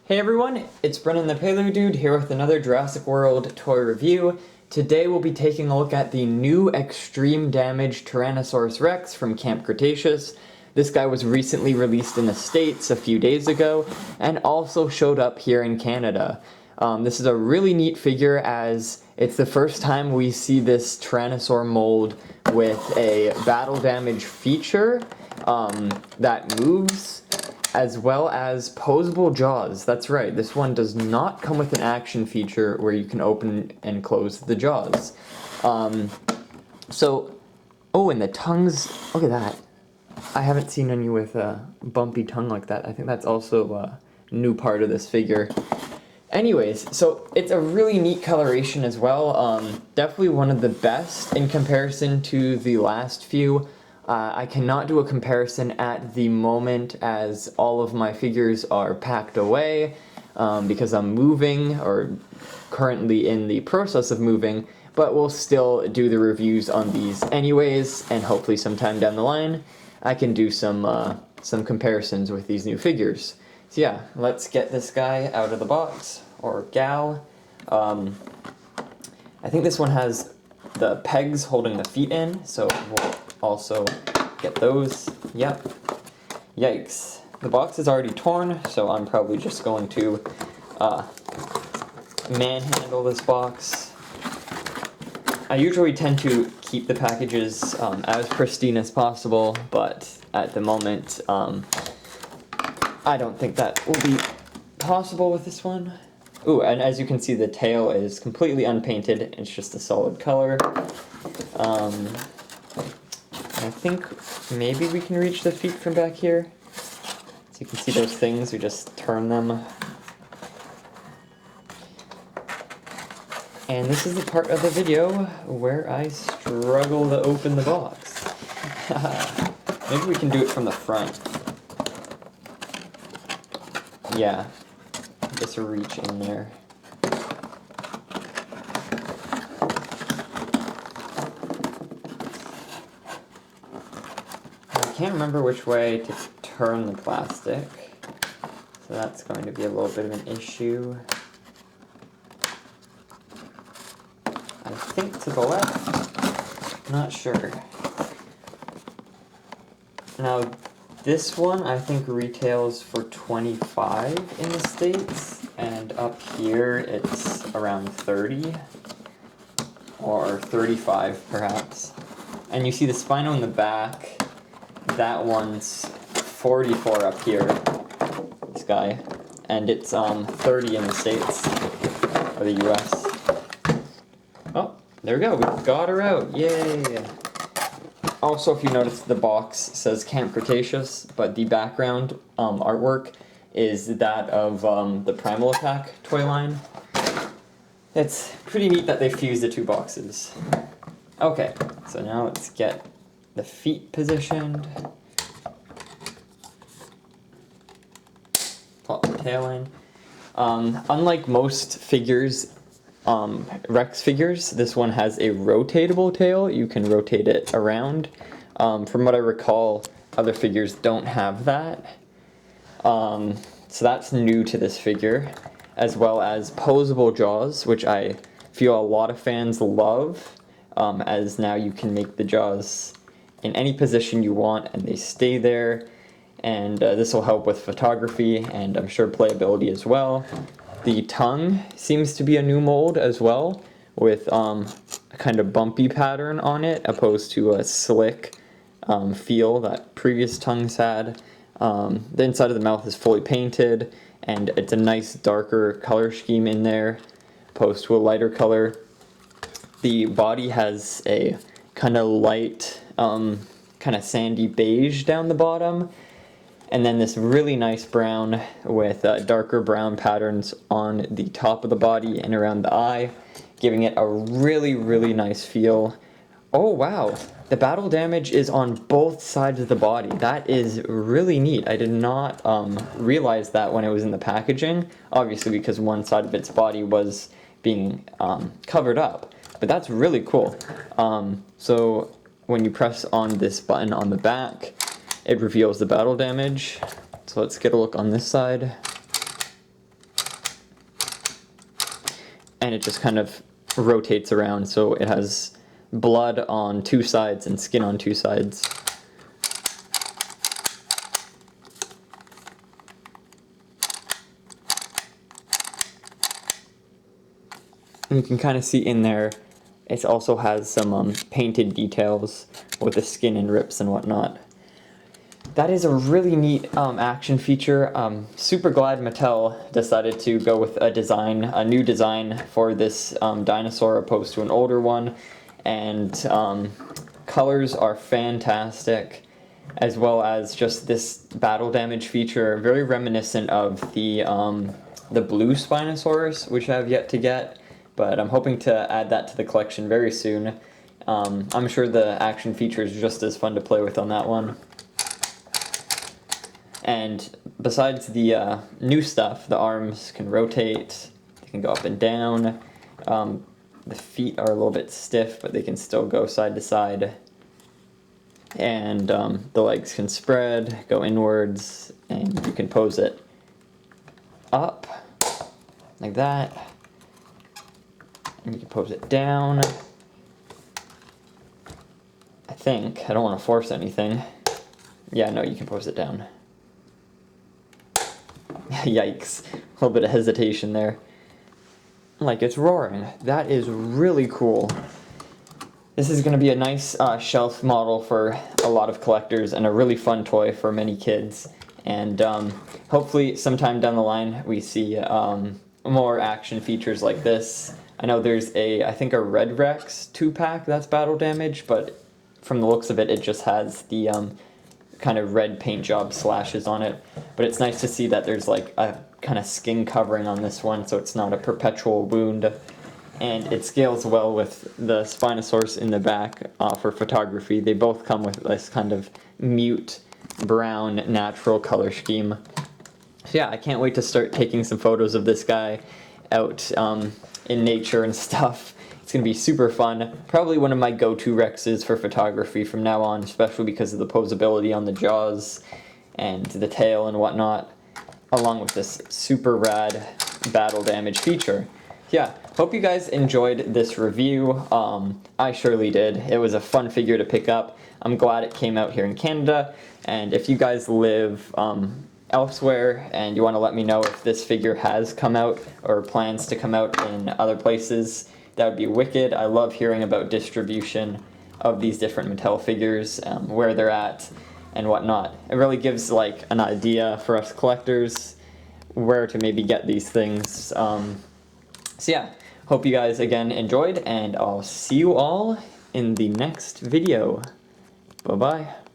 Hey everyone, it's Brennan the Paleo Dude here with another Jurassic World toy review. Today we'll be taking a look at the new extreme damage Tyrannosaurus Rex from Camp Cretaceous. This guy was recently released in the States a few days ago and also showed up here in Canada. This is a really neat figure as it's the first time we see this Tyrannosaur mold with a battle damage feature that moves, as well as posable jaws. That's right, this one does not come with an action feature where you can open and close the jaws. Oh, and the tongues, look at that. I haven't seen any with a bumpy tongue like that. I think that's also a new part of this figure. Anyways, so it's a really neat coloration as well. Definitely one of the best in comparison to the last few. I cannot do a comparison at the moment as all of my figures are packed away because I'm moving or currently in the process of moving, but we'll still do the reviews on these anyways, and hopefully sometime down the line I can do some comparisons with these new figures. So yeah, let's get this guy out of the box, or gal. I think this one has the pegs holding the feet in, so we'll also get those. Yep. Yikes. The box is already torn, so I'm probably just going to manhandle this box. I usually tend to keep the packages as pristine as possible, but at the moment, I don't think that will be possible with this one. Ooh, and as you can see, the tail is completely unpainted. It's just a solid color. I think maybe we can reach the feet from back here. So you can see those things, we just turn them. And this is the part of the video where I struggle to open the box. Maybe we can do it from the front. Yeah, just reach in there. I can't remember which way to turn the plastic, so that's going to be a little bit of an issue. I think to the left, not sure. Now this one I think retails for $25 in the States, and up here it's around $30 or $35 perhaps. And you see the spino in the back. That one's $44 up here, this guy, and it's $30 in the States, or the US. Oh, there we go, we got her out, yay! Also, if you notice, the box says Camp Cretaceous, but the background artwork is that of the Primal Attack toy line. It's pretty neat that they fused the two boxes. Okay, so now let's get the feet positioned. Plop the tail in. Unlike most figures, Rex figures, this one has a rotatable tail. You can rotate it around. From what I recall, other figures don't have that. So that's new to this figure, as well as posable jaws, which I feel a lot of fans love, as now you can make the jaws in any position you want and they stay there, and this will help with photography and I'm sure playability as well. The tongue seems to be a new mold as well, with a kind of bumpy pattern on it opposed to a slick feel that previous tongues had. The inside of the mouth is fully painted and it's a nice darker color scheme in there opposed to a lighter color. The body has a kind of light, kind of sandy beige down the bottom, and then this really nice brown with darker brown patterns on the top of the body and around the eye, giving it a really, really nice feel. Oh wow, the battle damage is on both sides of the body. That is really neat. I did not realize that when it was in the packaging, obviously because one side of its body was being covered up, but that's really cool. So when you press on this button on the back, it reveals the battle damage. So let's get a look on this side. and it just kind of rotates around, so it has blood on two sides and skin on two sides. And you can kind of see in there, it also has some painted details with the skin and rips and whatnot. That is a really neat action feature. Super glad Mattel decided to go with a new design for this dinosaur opposed to an older one. And colors are fantastic, as well as just this battle damage feature, very reminiscent of the blue Spinosaurus, which I have yet to get, but I'm hoping to add that to the collection very soon. I'm sure the action feature is just as fun to play with on that one. And besides the new stuff, the arms can rotate, they can go up and down. The feet are a little bit stiff, but they can still go side to side. And the legs can spread, go inwards, and you can pose it up, like that. And you can pose it down. I think. I don't want to force anything. Yeah, no, you can pose it down. Yikes. A little bit of hesitation there. Like it's roaring. That is really cool. This is going to be a nice shelf model for a lot of collectors and a really fun toy for many kids. And hopefully sometime down the line we see more action features like this. I know there's I think a Red Rex 2-pack that's battle damage, but from the looks of it, it just has the kind of red paint job slashes on it. But it's nice to see that there's like a kind of skin covering on this one, so it's not a perpetual wound. And it scales well with the Spinosaurus in the back for photography. They both come with this kind of mute brown natural color scheme. So yeah, I can't wait to start taking some photos of this guy out in nature and stuff. It's going to be super fun. Probably one of my go-to Rexes for photography from now on, especially because of the posability on the jaws and the tail and whatnot, along with this super rad battle damage feature. Yeah, hope you guys enjoyed this review. I surely did. It was a fun figure to pick up. I'm glad it came out here in Canada, and if you guys live elsewhere and you want to let me know if this figure has come out or plans to come out in other places, that would be wicked. I love hearing about distribution of these different Mattel figures, where they're at and whatnot. It really gives like an idea for us collectors where to maybe get these things. So yeah, hope you guys again enjoyed, and I'll see you all in the next video. Bye-bye.